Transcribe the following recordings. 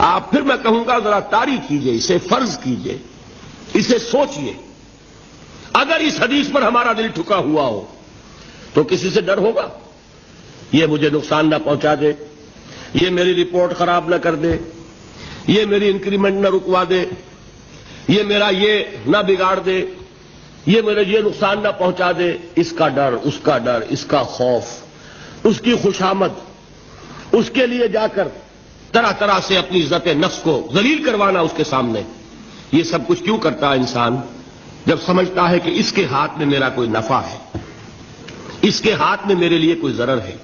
آپ پھر میں کہوں گا ذرا طاری کیجئے، اسے فرض کیجئے، اسے سوچئے، اگر اس حدیث پر ہمارا دل ٹھکا ہوا ہو تو کسی سے ڈر ہوگا؟ یہ مجھے نقصان نہ پہنچا دے، یہ میری رپورٹ خراب نہ کر دے، یہ میری انکریمنٹ نہ رکوا دے، یہ میرا یہ نہ بگاڑ دے، یہ میرے یہ نقصان نہ پہنچا دے، اس کا ڈر، اس کا ڈر، اس کا خوف، اس کی خوشامد، اس کے لیے جا کر طرح طرح سے اپنی عزت نفس کو ذلیل کروانا اس کے سامنے، یہ سب کچھ کیوں کرتا ہے انسان؟ جب سمجھتا ہے کہ اس کے ہاتھ میں میرا کوئی نفع ہے، اس کے ہاتھ میں میرے لیے کوئی ضرر ہے،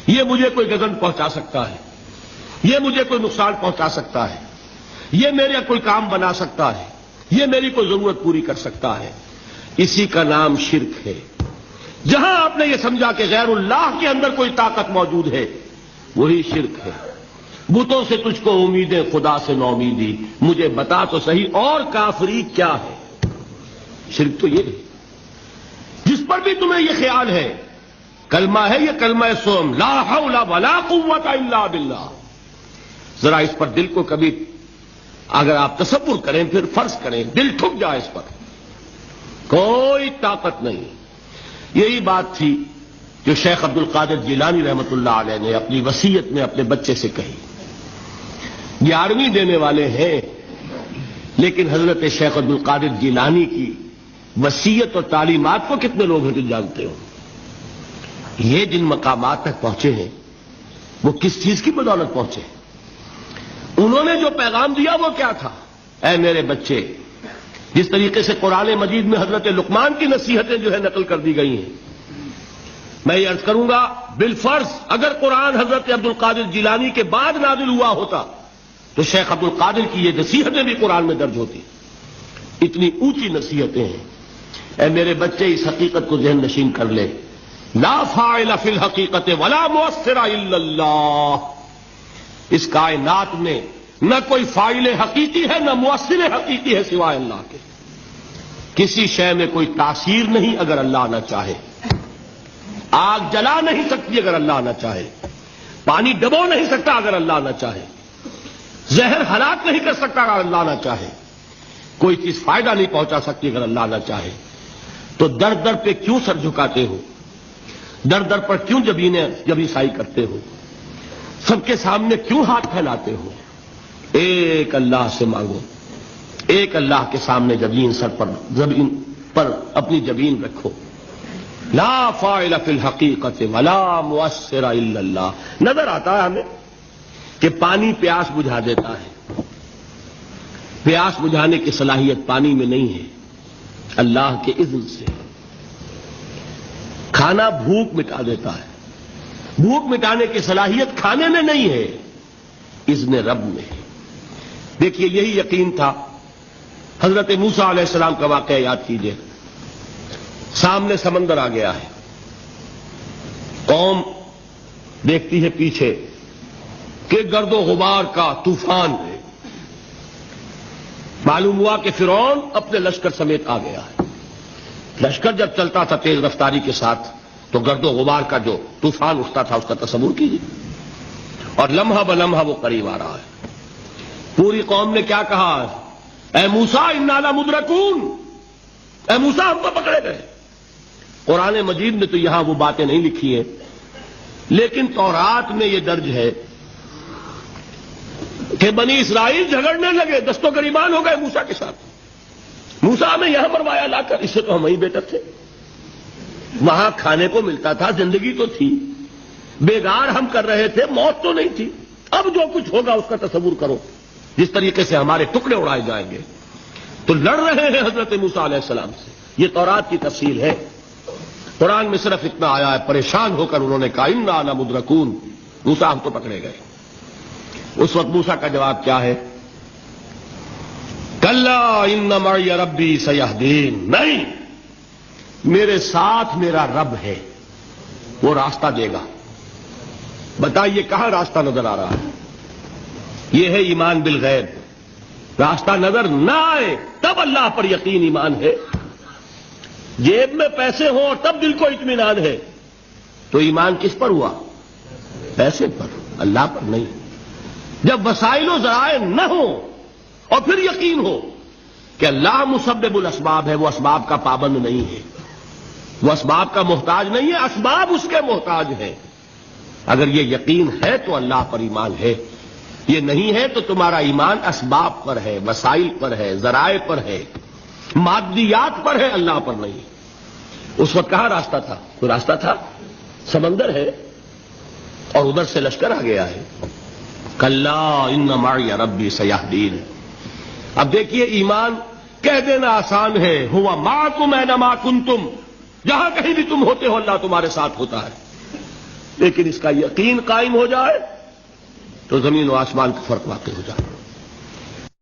یہ مجھے کوئی گزن پہنچا سکتا ہے، یہ مجھے کوئی نقصان پہنچا سکتا ہے، یہ میرا کوئی کام بنا سکتا ہے، یہ میری کوئی ضرورت پوری کر سکتا ہے، اسی کا نام شرک ہے۔ جہاں آپ نے یہ سمجھا کہ غیر اللہ کے اندر کوئی طاقت موجود ہے، وہی شرک ہے۔ بتوں سے تجھ کو امیدیں، خدا سے نو امیدی، مجھے بتا تو صحیح اور کافری کیا ہے؟ شرک تو یہ ہے۔ جس پر بھی تمہیں یہ خیال ہے، کلمہ ہے یہ کلمہ سوم، لا حول ولا قوت الا باللہ، ذرا اس پر دل کو کبھی اگر آپ تصور کریں، پھر فرض کریں، دل ٹھک جائے اس پر، کوئی طاقت نہیں۔ یہی بات تھی جو شیخ عبد القادر جیلانی رحمۃ اللہ علیہ نے اپنی وصیت میں اپنے بچے سے کہی۔ 11ویں دینے والے ہیں، لیکن حضرت شیخ عبد القادر جیلانی کی وصیت اور تعلیمات کو کتنے لوگ ہیں جو جانتے ہو؟ یہ جن مقامات تک پہنچے ہیں وہ کس چیز کی بدولت پہنچے؟ انہوں نے جو پیغام دیا وہ کیا تھا؟ اے میرے بچے، جس طریقے سے قرآن مجید میں حضرت لقمان کی نصیحتیں جو ہے نقل کر دی گئی ہیں، میں یہ عرض کروں گا بالفرض اگر قرآن حضرت عبد القادر جیلانی کے بعد نازل ہوا ہوتا تو شیخ عبد القادر کی یہ نصیحتیں بھی قرآن میں درج ہوتی۔ اتنی اونچی نصیحتیں ہیں۔ اے میرے بچے، اس حقیقت کو ذہن نشین کر لے، لا فاعل فی الحقیقت ولا مؤثر الا اللہ۔ اس کائنات میں نہ کوئی فاعل حقیقی ہے نہ مؤثر حقیقی ہے سوائے اللہ کے۔ کسی شے میں کوئی تاثیر نہیں اگر اللہ نہ چاہے۔ آگ جلا نہیں سکتی اگر اللہ نہ چاہے، پانی ڈبو نہیں سکتا اگر اللہ نہ چاہے، زہر ہلاک نہیں کر سکتا اگر اللہ نہ چاہے، کوئی چیز فائدہ نہیں پہنچا سکتی اگر اللہ نہ چاہے۔ تو در در پہ کیوں سر جھکاتے ہو؟ در در پر کیوں جبیں سائی کرتے ہو؟ سب کے سامنے کیوں ہاتھ پھیلاتے ہو؟ ایک اللہ سے مانگو، ایک اللہ کے سامنے زمین پر اپنی جبین رکھو۔ لا فاعل فی الحقیقت ولا مؤثر الا اللہ۔ نظر آتا ہے ہمیں کہ پانی پیاس بجھا دیتا ہے، پیاس بجھانے کی صلاحیت پانی میں نہیں ہے، اللہ کے اذن سے۔ کھانا بھوک مٹا دیتا ہے، بھوک مٹانے کی صلاحیت کھانے میں نہیں ہے، اذن رب میں ہے۔ دیکھیے یہی یقین تھا۔ حضرت موسیٰ علیہ السلام کا واقعہ یاد کیجیے۔ سامنے سمندر آ گیا ہے، قوم دیکھتی ہے پیچھے کہ گرد و غبار کا طوفان ہے۔ معلوم ہوا کہ فرعون اپنے لشکر سمیت آ گیا ہے۔ لشکر جب چلتا تھا تیز رفتاری کے ساتھ تو گرد و غبار کا جو طوفان اٹھتا تھا اس کا تصور کیجیے، اور لمحہ بلمحہ وہ قریب آ رہا ہے۔ پوری قوم نے کیا کہا؟ اے موسیٰ انا لمدرکون، اے موسیٰ ہم تو پکڑے گئے۔ قرآن مجید میں تو یہاں وہ باتیں نہیں لکھی ہیں، لیکن تورات میں یہ درج ہے کہ بنی اسرائیل جھگڑنے لگے، دست و گریبان ہو گئے موسیٰ کے ساتھ۔ موسیٰ ہمیں یہاں مروایا لا کر، اس سے تو ہم وہیں بہتر تھے، وہاں کھانے کو ملتا تھا، زندگی تو تھی، بیگار ہم کر رہے تھے، موت تو نہیں تھی۔ اب جو کچھ ہوگا اس کا تصور کرو، جس طریقے سے ہمارے ٹکڑے اڑائے جائیں گے۔ تو لڑ رہے ہیں حضرت موسیٰ علیہ السلام سے۔ یہ تورات کی تفصیل ہے۔ قرآن میں صرف اتنا آیا ہے، پریشان ہو کر انہوں نے کہا انا لمدرکون، موسیٰ ہم تو پکڑے گئے۔ اس وقت موسیٰ کا جواب کیا ہے؟ کلا ان معی ربی سیہدین، نہیں، میرے ساتھ میرا رب ہے، وہ راستہ دے گا۔ بتائیے کہاں راستہ نظر آ رہا ہے؟ یہ ہے ایمان بالغیب۔ راستہ نظر نہ آئے تب اللہ پر یقین ایمان ہے۔ جیب میں پیسے ہوں اور تب دل کو اطمینان ہے تو ایمان کس پر ہوا؟ پیسے پر، اللہ پر نہیں۔ جب وسائل و ذرائع نہ ہو اور پھر یقین ہو کہ اللہ مسبب الاسباب ہے، وہ اسباب کا پابند نہیں ہے، وہ اسباب کا محتاج نہیں ہے، اسباب اس کے محتاج ہیں. اگر یہ یقین ہے تو اللہ پر ایمان ہے، یہ نہیں ہے تو تمہارا ایمان اسباب پر ہے، وسائل پر ہے، ذرائع پر ہے، مادیات پر ہے، اللہ پر نہیں. اس وقت کہاں راستہ تھا؟ کوئی راستہ تھا؟ سمندر ہے اور ادھر سے لشکر آ گیا ہے. کلا ان معی ربی سیہدین. اب دیکھیے ایمان کہہ دینا آسان ہے، ہوا معکم اینما کنتم، جہاں کہیں بھی تم ہوتے ہو اللہ تمہارے ساتھ ہوتا ہے. لیکن اس کا یقین قائم ہو جائے تو زمین و آسمان کا فرق واقع ہو جائے.